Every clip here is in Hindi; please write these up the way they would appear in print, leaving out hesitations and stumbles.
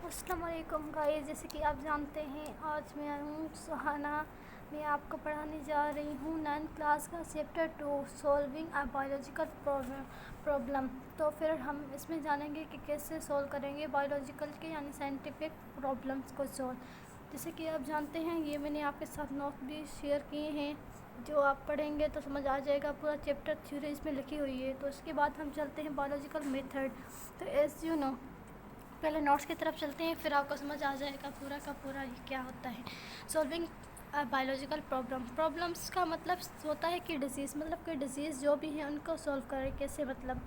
अस्सलाम वालेकुम गाइस, जैसे कि आप जानते हैं आज मैं हूँ सुहाना। मैं आपको पढ़ाने जा रही हूँ 9th क्लास का chapter 2 solving a biological problem. तो फिर हम इसमें जानेंगे कि कैसे सॉल्व करेंगे बायोलॉजिकल के यानी साइंटिफिक प्रॉब्लम्स को सॉल्व। जैसे कि आप जानते हैं ये मैंने आपके साथ नोट भी शेयर किए हैं, जो आप पढ़ेंगे तो समझ आ जाएगा। पूरा चैप्टर थ्योरी इसमें लिखी हुई है। तो इसके बाद हम चलते हैं बायोलॉजिकल मेथड। तो एज यू नो, पहले नोट्स की तरफ चलते हैं, फिर आपको समझ आ जाएगा पूरा का पूरा ये क्या होता है। सॉल्विंग बायोलॉजिकल प्रॉब्लम्स का मतलब होता है कि डिजीज़, मतलब कि डिजीज़ जो भी है उनको सॉल्व करें कैसे। मतलब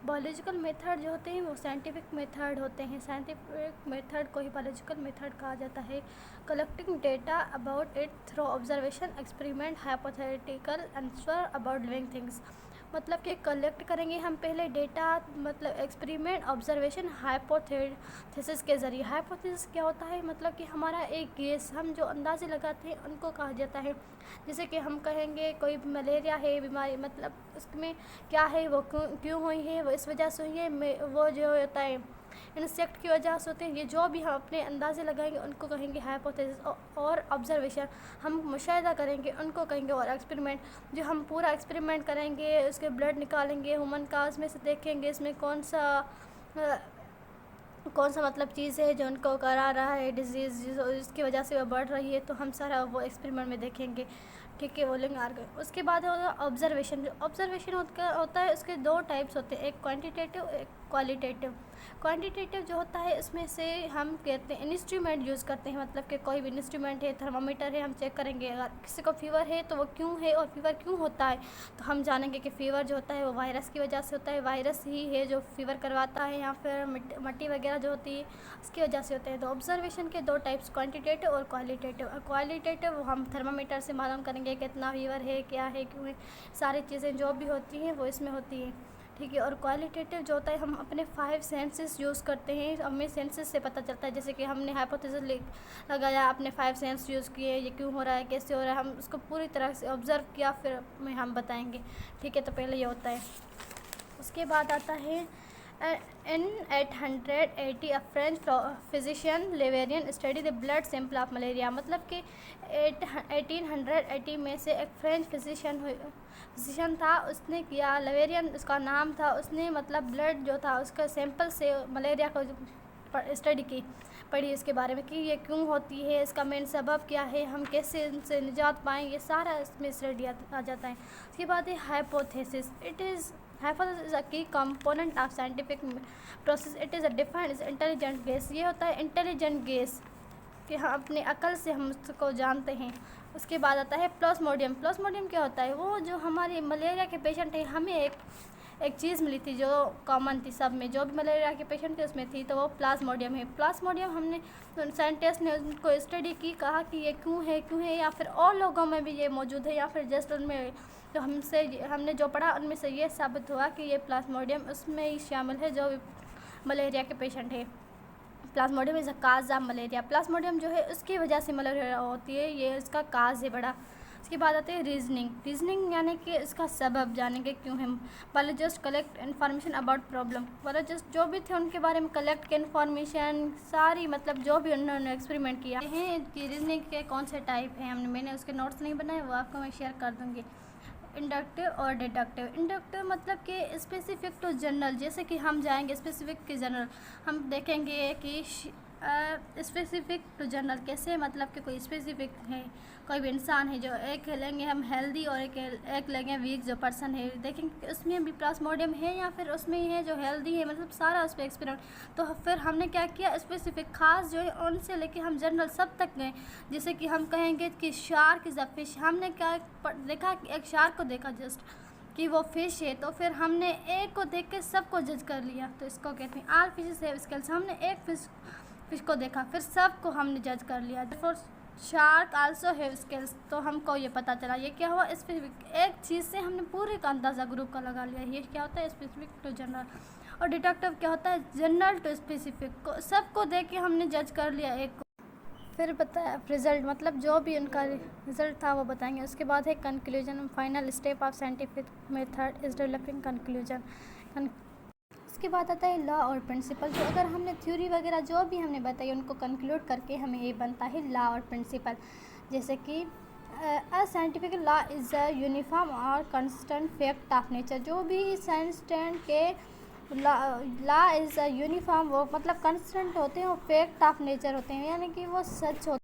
बायोलॉजिकल मेथड जो होते हैं वो साइंटिफिक मेथड होते हैं। साइंटिफिक मेथड को ही बायोलॉजिकल मेथड कहा जाता है। Collecting data about it through observation, experiment, hypothetical answer about living things. मतलब कि कलेक्ट करेंगे हम पहले डेटा, मतलब एक्सपेरिमेंट, ऑब्जर्वेशन, हाइपोथेसिस के ज़रिए। हाइपोथेसिस क्या होता है, मतलब कि हमारा एक गेस, हम जो अंदाज़े लगाते हैं उनको कहा जाता है। जैसे कि हम कहेंगे कोई मलेरिया है बीमारी, मतलब उसमें क्या है, वो क्यों हुई है, वो इस वजह से हुई है, वो जो होता है इंसेक्ट की वजह से होते हैं। ये जो भी हम अपने अंदाज़े लगाएंगे उनको कहेंगे हाइपोथेसिस। और ऑब्जर्वेशन हम मुशाहिदा करेंगे उनको कहेंगे। और एक्सपेरिमेंट जो हम पूरा एक्सपेरिमेंट करेंगे, उसके ब्लड निकालेंगे ह्यूमन का, उसमें से देखेंगे इसमें कौन सा मतलब चीज़ है जो उनको करा रहा है डिजीज़, जिसकी वजह से वो बढ़ रही है। तो हम सारा वो एक्सपेरिमेंट में देखेंगे, ठीक है। वो लिंग आ गए। उसके बाद होगा ऑब्जर्वेशन। जो ऑब्जर्वेशन होता है उसके दो टाइप्स होते हैं, एक क्वांटिटेटिव, एक क्वालिटेटिव। क्वांटिटेटिव जो होता है उसमें से हम कहते हैं इंस्ट्रूमेंट यूज़ करते हैं, मतलब कि कोई भी इंस्ट्रूमेंट है, थर्मामीटर है, हम चेक करेंगे अगर किसी को फीवर है तो वो क्यों है और फीवर क्यों होता है। तो हम जानेंगे कि फ़ीवर जो होता है वो वायरस की वजह से होता है, वायरस ही है जो फीवर करवाता है, या फिर मिट्टी वगैरह जो होती है उसकी वजह से होते हैं। तो ऑब्जर्वेशन के दो टाइप्स, क्वांटिटेटिव और क्वालिटेटिव। क्वालिटेटिव हम थर्मामीटर से मालूम करेंगे कितना फीवर है, क्या है, क्यों है, सारी चीज़ें जो भी होती हैं वो इसमें होती हैं, ठीक है। और क्वालिटेटिव जो होता है हम अपने 5 सेंसेस यूज़ करते हैं, हमें सेंसेस से पता चलता है। जैसे कि हमने हाइपोथेसिस लगाया, अपने 5 सेंस यूज़ किए, ये क्यों हो रहा है, कैसे हो रहा है, हम उसको पूरी तरह से ऑब्ज़र्व किया, फिर में हम बताएंगे, ठीक है। तो पहले ये होता है। उसके बाद आता है in 880 a French physician Leverian studied the blood sample of malaria। मतलब कि 1880 में से एक फ्रेंच फिजिशियन था, उसने किया, लेवेरियन उसका नाम था। उसने मतलब ब्लड जो था उसका सैंपल से मलेरिया को स्टडी की, पढ़ी इसके बारे में कि ये क्यों होती है, इसका मेन सबब क्या है, हम कैसे इनसे निजात पाएँ, ये सारा इसमें स्टडी आ जाता है। उसके बाद है hypothesis. Hypothesis is a key component of scientific process. It is a defined as intelligent guess। ये होता है इंटेलिजेंट गेस कि हम अपने अकल से हम उसको जानते हैं। उसके बाद आता है प्लाज्मोडियम। प्लाज्मोडियम क्या होता है, वो जो हमारे मलेरिया के पेशेंट हैं, हमें एक चीज़ मिली थी जो कॉमन थी सब में, जो भी मलेरिया के पेशेंट थे उसमें थी, तो वो प्लाज्मोडियम है। प्लाज्मोडियम हमने साइंटिस्ट ने उनको स्टडी की, कहा कि ये क्यों है, या फिर और लोगों में भी ये मौजूद है, या फिर जस्ट उनमें तो हमने जो पढ़ा उनमें से ये साबित हुआ कि ये प्लाज्मोडियम उसमें ही शामिल है जो मलेरिया के पेशेंट है। Plasmodium is a cause of malaria. Plasmodium जो है उसकी वजह से मलेरिया होती है, ये इसका काज है बड़ा। उसके बाद आते हैं रीजनिंग यानी कि इसका सबब जानेंगे क्यों है। Biologist collect information about problem. Biologist जो भी थे उनके बारे में कलेक्ट के इन्फॉर्मेशन सारी, मतलब जो भी उन्होंने एक्सपेरिमेंट किया है कि रीजनिंग के कौन से टाइप हैं, मैंने उसके नोट्स नहीं बनाए, वो आपको मैं शेयर कर दूँगी। इंडक्टिव और डिडक्टिव। इंडक्टिव मतलब कि स्पेसिफिक टू जनरल, जैसे कि हम जाएंगे स्पेसिफिक के जनरल, हम देखेंगे कि स्पेसिफिक टू जनरल कैसे, मतलब कि कोई स्पेसिफिक है, कोई भी इंसान है, जो एक लेंगे हम हेल्दी और एक लेंगे वीक जो पर्सन है, देखेंगे कि उसमें भी प्लाज्मोडियम है या फिर उसमें ही है जो हेल्दी है, मतलब सारा उस पर एक्सपेरिमेंट। तो फिर हमने क्या किया, स्पेसिफिक खास जो है उनसे लेके हम जनरल सब तक गए। जैसे कि हम कहेंगे कि शार्क इज़ अ फिश, हमने क्या देखा कि एक शार्क को देखा जस्ट कि वो फिश है, तो फिर हमने एक को देख के सबको जज कर लिया, तो इसको कहते हैं ऑल फिशेस हैव स्केल्स। हमने एक फिश को देखा, फिर सबको हमने जज कर लिया, for shark also have scales. तो हमको ये पता चला, ये क्या हुआ, स्पेसिफिक एक चीज़ से हमने पूरे का अंदाज़ा ग्रुप का लगा लिया। ये क्या होता है, स्पेसिफिक टू जनरल। और डिडक्टिव क्या होता है, जनरल टू स्पेसिफिक, को सबको देख के हमने जज कर लिया एक को। फिर बताया रिज़ल्ट, मतलब जो भी उनका रिज़ल्ट था वो बताएंगे। उसके बाद है conclusion. Final step of scientific method is developing conclusion. इसके बाद आता है लॉ और प्रिंसिपल। जो अगर हमने थ्योरी वगैरह जो भी हमने बताई उनको कंक्लूड करके हमें ये बनता है लॉ और प्रिंसिपल। जैसे कि a scientific law is a uniform और कंस्टेंट फैक्ट ऑफ नेचर। जो भी साइंस स्टैंड के लॉ इज़ अ यूनिफॉर्म, वो मतलब कंस्टेंट होते हैं, वो फैक्ट ऑफ नेचर होते हैं, यानी कि वो सच होते हैं।